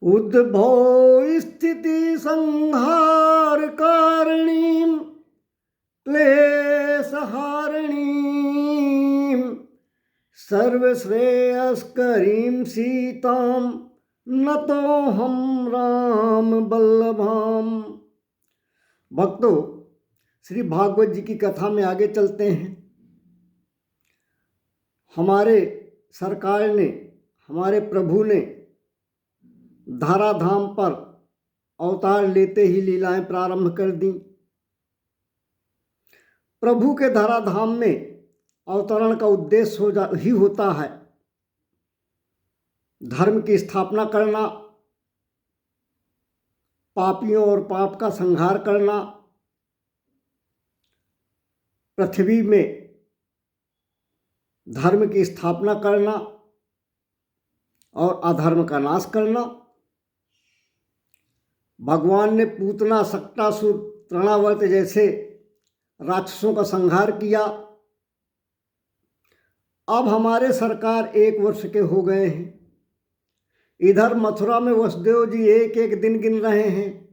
उद्भव स्थिति संहार कारणीं क्लेशहारिणीं सर्वश्रेयस्करीं सीतां नतोऽहं राम बल्लभाम। भक्तों, श्री भागवत जी की कथा में आगे चलते हैं। हमारे सरकार ने, हमारे प्रभु ने धराधाम पर अवतार लेते ही लीलाएं प्रारंभ कर दी। प्रभु के धराधाम में अवतरण का उद्देश्य ही होता है धर्म की स्थापना करना, पापियों और पाप का संहार करना, पृथ्वी में धर्म की स्थापना करना और अधर्म का नाश करना। भगवान ने पूतना, सक्टासुर, तृणावर्त जैसे राक्षसों का संहार किया। अब हमारे सरकार 1 वर्ष के हो गए हैं। इधर मथुरा में वसुदेव जी एक एक दिन गिन रहे हैं,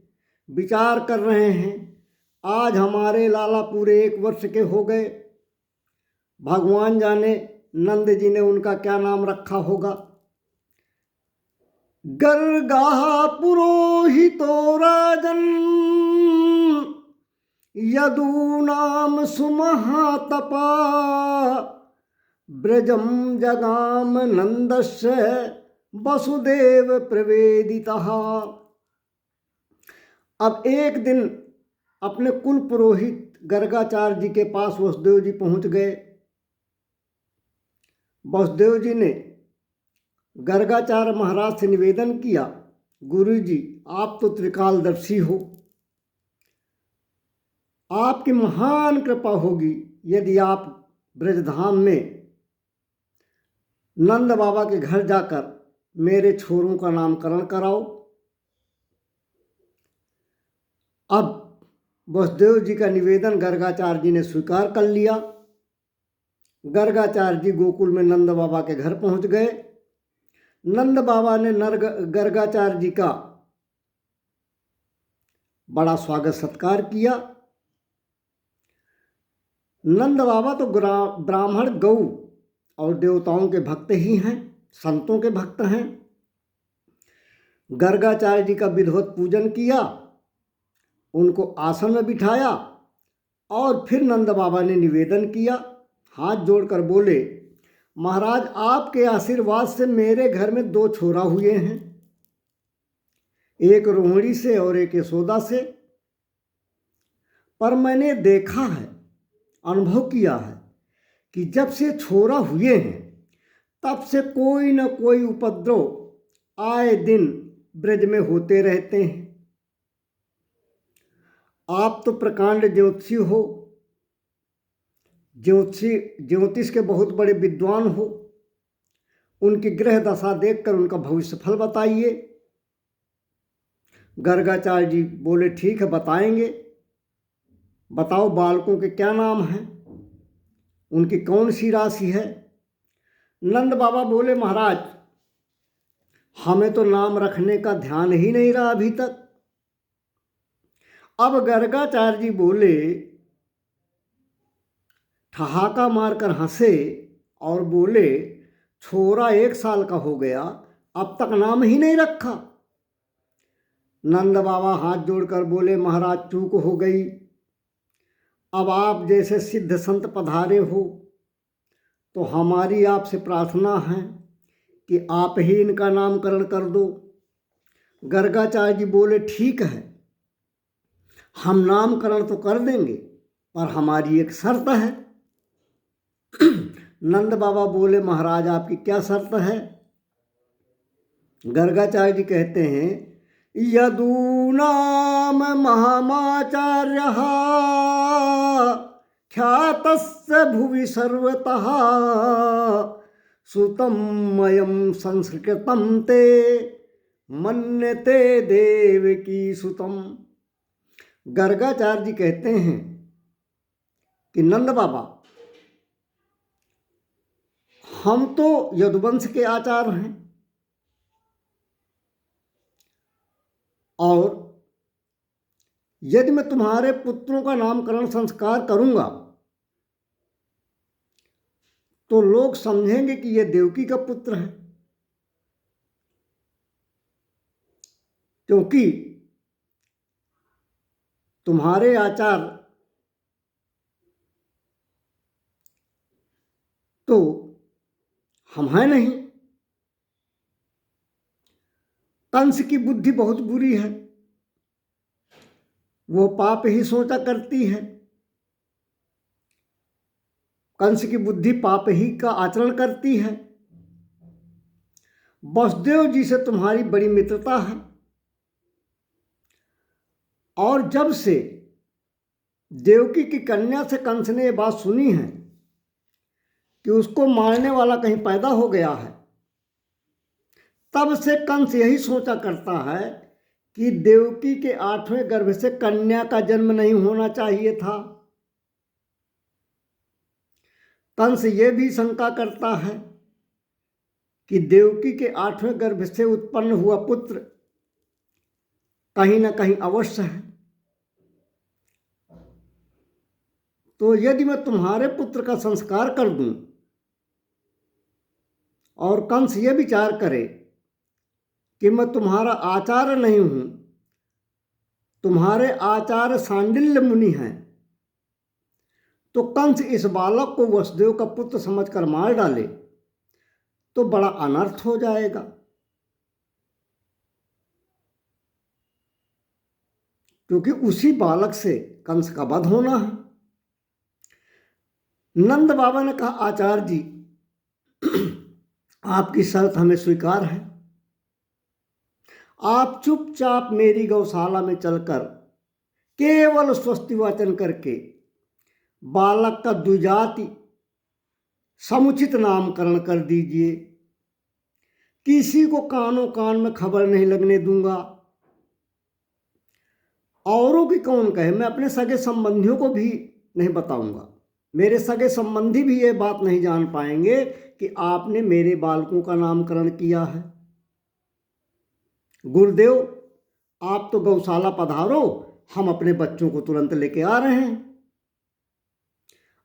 विचार कर रहे हैं। आज हमारे लाला पूरे 1 वर्ष के हो गए। भगवान जाने नंद जी ने उनका क्या नाम रखा होगा। गर्गाः पुरोहितो राजन् यदूनां सुमहातपा ब्रजं जगाम नंदस्य वसुदेव प्रवेदितः। अब एक दिन अपने कुल पुरोहित गर्गाचार्य जी के पास वसुदेव जी पहुंच गए। वसुदेव जी ने गर्गाचार्य महाराज से निवेदन किया, गुरु जी, आप तो त्रिकालदर्शी हो, आपकी महान कृपा होगी यदि आप ब्रजधाम में नंद बाबा के घर जाकर मेरे छोरों का नामकरण कराओ। अब वसुदेव जी का निवेदन गर्गाचार्य जी ने स्वीकार कर लिया। गर्गाचार्य जी गोकुल में नंद बाबा के घर पहुंच गए। नंद बाबा ने गर्गाचार्य जी का बड़ा स्वागत सत्कार किया। नंद बाबा तो ब्राह्मण, गौ और देवताओं के भक्त ही हैं, संतों के भक्त हैं। गर्गाचार्य जी का विधिवत पूजन किया, उनको आसन में बिठाया और फिर नंद बाबा ने निवेदन किया, हाथ जोड़कर बोले, महाराज, आपके आशीर्वाद से मेरे घर में 2 छोरा हुए हैं, एक रोहिणी से और एक यशोदा से। पर मैंने देखा है, अनुभव किया है कि जब से छोरा हुए हैं तब से कोई न कोई उपद्रव आए दिन ब्रज में होते रहते हैं। आप तो प्रकांड ज्योतिषी हो, ज्योतिष के बहुत बड़े विद्वान हो, उनकी ग्रह दशा देखकर उनका भविष्य फल बताइए। गर्गाचार्य जी बोले, ठीक है, बताएंगे। बताओ बालकों के क्या नाम हैं, उनकी कौन सी राशि है। नंद बाबा बोले, महाराज, हमें तो नाम रखने का ध्यान ही नहीं रहा अभी तक। अब गर्गाचार्य जी बोले, ठहाका मारकर हंसे और बोले, छोरा 1 साल का हो गया, अब तक नाम ही नहीं रखा। नंद बाबा हाथ जोड़कर बोले, महाराज, चूक हो गई। अब आप जैसे सिद्ध संत पधारे हो तो हमारी आपसे प्रार्थना है कि आप ही इनका नामकरण कर दो। गर्गाचार्य जी बोले, ठीक है, हम नामकरण तो कर देंगे, पर हमारी एक शर्त है। नंद बाबा बोले, महाराज, आपकी क्या शर्त है। गर्गाचार्य जी कहते हैं, यदूनाम महामाचार्यः ख्यातस्य भुवि सर्वतः सुतं मयं संस्कृतं ते मन्यते देवकी सुतम। गर्गाचार्य जी कहते हैं कि नंद बाबा, हम तो यदुवंश के आचार्य हैं, यदि मैं तुम्हारे पुत्रों का नामकरण संस्कार करूंगा तो लोग समझेंगे कि यह देवकी का पुत्र है, क्योंकि तुम्हारे आचार तो हम हैं नहीं। कंस की बुद्धि बहुत बुरी है, वो पाप ही सोचा करती है। कंस की बुद्धि पाप ही का आचरण करती है। वसुदेव जी से तुम्हारी बड़ी मित्रता है, और जब से देवकी की कन्या से कंस ने ये बात सुनी है कि उसको मारने वाला कहीं पैदा हो गया है, तब से कंस यही सोचा करता है कि देवकी के 8वें गर्भ से कन्या का जन्म नहीं होना चाहिए था। कंस ये भी शंका करता है कि देवकी के 8वें गर्भ से उत्पन्न हुआ पुत्र कहीं ना कहीं अवश्य है। तो यदि मैं तुम्हारे पुत्र का संस्कार कर दूं और कंस ये विचार करे कि मैं तुम्हारा आचार्य नहीं हूं, तुम्हारे आचार्य सांडिल्य मुनि हैं, तो कंस इस बालक को वसुदेव का पुत्र समझकर मार डाले तो बड़ा अनर्थ हो जाएगा, क्योंकि उसी बालक से कंस का वध होना है। नंद बाबा ने कहा, आचार्य जी आपकी शर्त हमें स्वीकार है। आप चुपचाप मेरी गौशाला में चलकर केवल स्वस्ति वाचन करके बालक का द्विजाति समुचित नामकरण कर दीजिए। किसी को कानों कान में खबर नहीं लगने दूंगा। औरों की कौन कहे, मैं अपने सगे संबंधियों को भी नहीं बताऊंगा। मेरे सगे संबंधी भी ये बात नहीं जान पाएंगे कि आपने मेरे बालकों का नामकरण किया है। गुरुदेव आप तो गौशाला पधारो, हम अपने बच्चों को तुरंत लेके आ रहे हैं।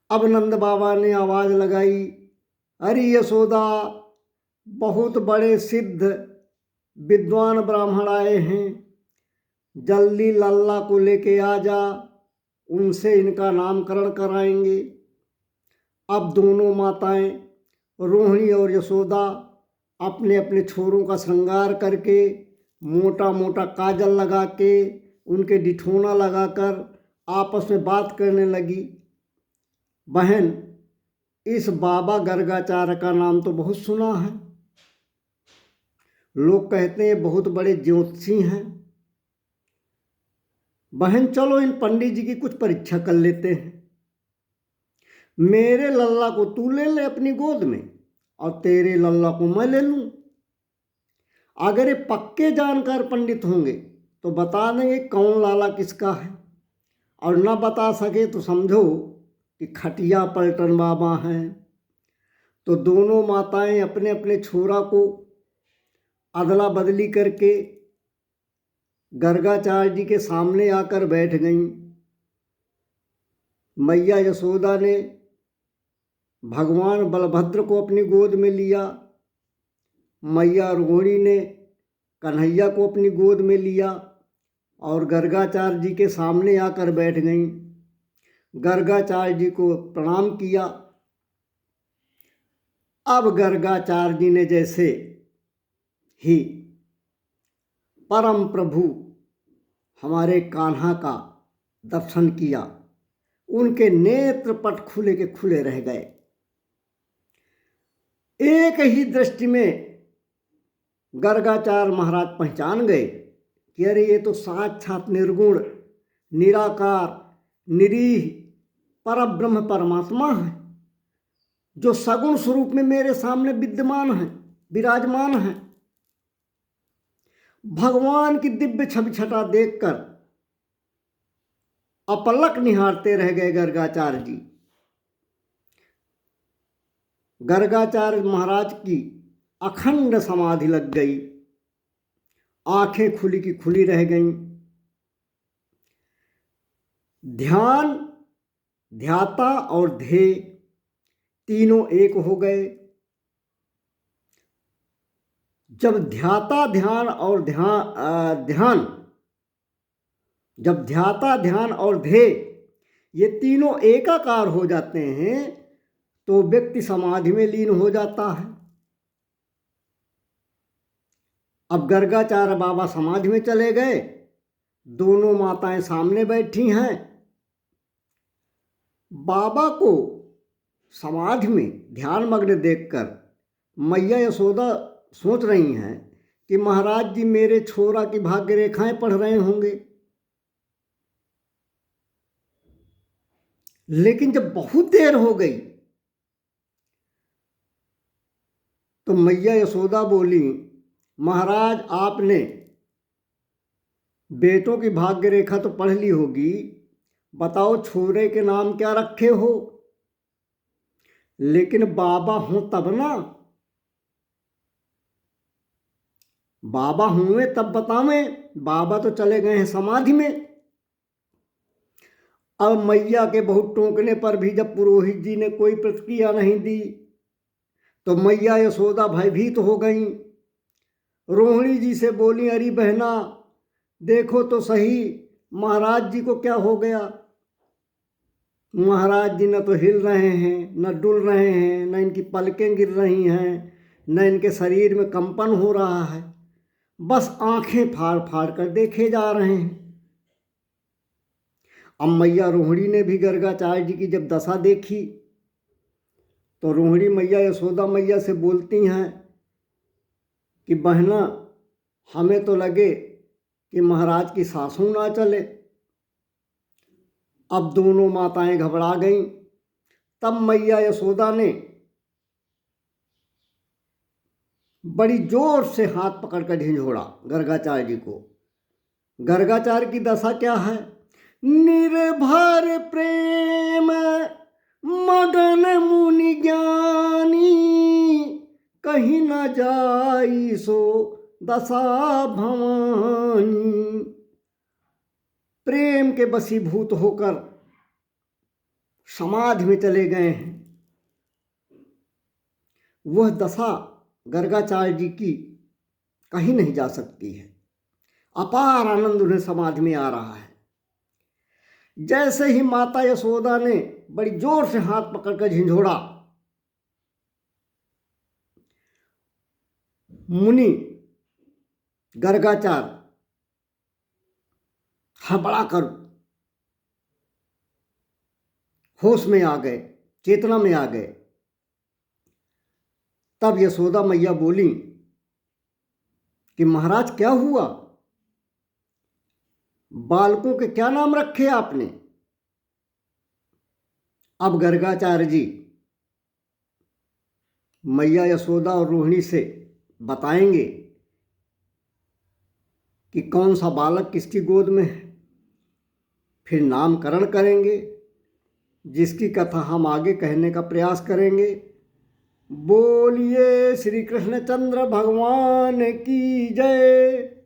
अब नंद बाबा ने आवाज लगाई, अरे यशोदा, बहुत बड़े सिद्ध विद्वान ब्राह्मण आए हैं, जल्दी लल्ला को लेके आ जा, उनसे इनका नामकरण कराएंगे। अब दोनों माताएं रोहिणी और यशोदा अपने अपने छोरों का श्रृंगार करके मोटा मोटा काजल लगा के उनके डिठोना लगाकर आपस में बात करने लगी। बहन, इस बाबा गर्गाचार्य का नाम तो बहुत सुना है, लोग कहते हैं बहुत बड़े ज्योतिषी हैं। बहन चलो इन पंडित जी की कुछ परीक्षा कर लेते हैं। मेरे लल्ला को तू ले ले अपनी गोद में और तेरे लल्ला को मैं ले लूं। अगर ये पक्के जानकार पंडित होंगे तो बता देंगे कौन लाला किसका है, और ना बता सके तो समझो कि खटिया पलटन बाबा हैं। तो दोनों माताएं अपने अपने छोरा को अदला बदली करके गर्गाचार्य जी के सामने आकर बैठ गईं। मैया यशोदा ने भगवान बलभद्र को अपनी गोद में लिया, मैया रोहिणी ने कन्हैया को अपनी गोद में लिया और गर्गाचार्य जी के सामने आकर बैठ गईं। गर्गाचार्य जी को प्रणाम किया। अब गर्गाचार्य जी ने जैसे ही परम प्रभु हमारे कान्हा का दर्शन किया, उनके नेत्र पट खुले के खुले रह गए। एक ही दृष्टि में गर्गाचार्य महाराज पहचान गए कि अरे ये तो साक्षात निर्गुण निराकार निरीह परब्रह्म परमात्मा है, जो सगुण स्वरूप में मेरे सामने विद्यमान है, विराजमान है। भगवान की दिव्य छवि छटा देखकर अपलक निहारते रह गए गर्गाचार्य जी। गर्गाचार्य महाराज की अखंड समाधि लग गई, आंखें खुली की खुली रह गईं। ध्यान, ध्याता और ध्येय तीनों एक हो गए। जब ध्याता ध्यान और जब ध्याता ध्यान और ध्येय ये तीनों एकाकार हो जाते हैं तो व्यक्ति समाधि में लीन हो जाता है। अब गर्गाचार्य बाबा समाधि में चले गए, दोनों माताएं सामने बैठी हैं। बाबा को समाधि में ध्यान मग्न देखकर मैया यशोदा सोच रही हैं कि महाराज जी मेरे छोरा की भाग्य रेखाएं पढ़ रहे होंगे। लेकिन जब बहुत देर हो गई तो मैया यशोदा बोली, महाराज आपने बेटों की भाग्य रेखा तो पढ़ ली होगी, बताओ छोरे के नाम क्या रखे हो। लेकिन बाबा हूं तब ना, बाबा हुए तब बतावें, बाबा तो चले गए हैं समाधि में। अब मैया के बहुत टोकने पर भी जब पुरोहित जी ने कोई प्रतिक्रिया नहीं दी तो मैया यशोदा भयभीत हो गईं। रोहिणी जी से बोली, अरे बहना देखो तो सही महाराज जी को क्या हो गया। महाराज जी न तो हिल रहे हैं, न डुल रहे हैं, न इनकी पलकें गिर रही हैं, न इनके शरीर में कंपन हो रहा है, बस आंखें फाड़ फाड़ कर देखे जा रहे हैं। अब मैया रोहिणी ने भी गर्गाचार्य जी की जब दशा देखी तो रोहिणी मैया यशोदा मैया से बोलती हैं कि बहना हमें तो लगे कि महाराज की सांसों ना चले। अब दोनों माताएं घबरा गईं। तब मैया यशोदा ने बड़ी जोर से हाथ पकड़कर झिंझोड़ा गर्गाचार्य जी को। गर्गाचार्य की दशा क्या है, निर्भर प्रेम मगन मुनि ज्ञानी, कहीं न जाई सो दशा भवानी। प्रेम के वशीभूत होकर समाधि में चले गए हैं। वह दशा गर्गाचार्य जी की कहीं नहीं जा सकती है। अपार आनंद उन्हें समाधि में आ रहा है। जैसे ही माता यशोदा ने बड़ी जोर से हाथ पकड़कर झिंझोड़ा, मुनि गर्गाचार्य हड़बड़ा कर होश में आ गए, चेतना में आ गए। तब यशोदा मैया बोली कि महाराज क्या हुआ, बालकों के क्या नाम रखे आपने। अब गर्गाचार्य जी मैया यशोदा और रोहिणी से बताएंगे कि कौन सा बालक किसकी गोद में है, फिर नामकरण करेंगे, जिसकी कथा हम आगे कहने का प्रयास करेंगे। बोलिए श्री कृष्णचंद्र भगवान की जय।